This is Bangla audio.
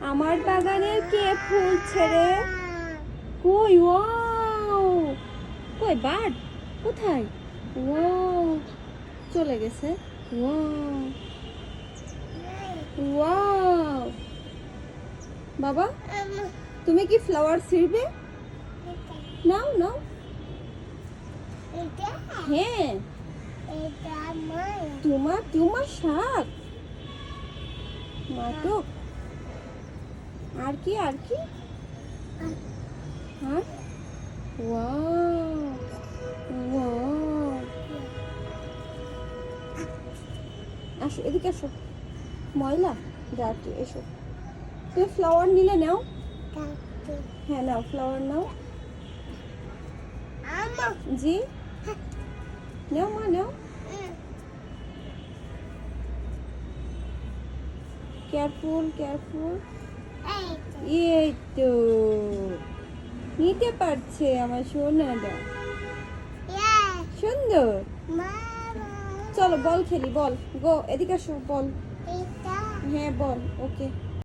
আমার বাগানের কে ফুল ছেড়ে কই ওয়াও কই বার্ড কোথায় ওয়াও চলে গেছে ওয়াও ওয়াও বাবা তুমি কি ফ্লাওয়ার ছিড়বে নাও নাও হ্যাঁ তোমার তোমার শাক নাটক আর কি আর কি আর ওয়াও ওয়াও আসো এদিকে আসো ময়লা ডার্টি এসো তুমি ফ্লাওয়ার নিলে নাও হ্যাঁ নাও ফ্লাওয়ার নাও জি নাও মা নাও কেয়ারফুল কেয়ারফুল এই তো নিতে পারছে আমার সোনাটা সুন্দর চলো বল খেলি বল গো এদিকে আসো বল হ্যাঁ বল ওকে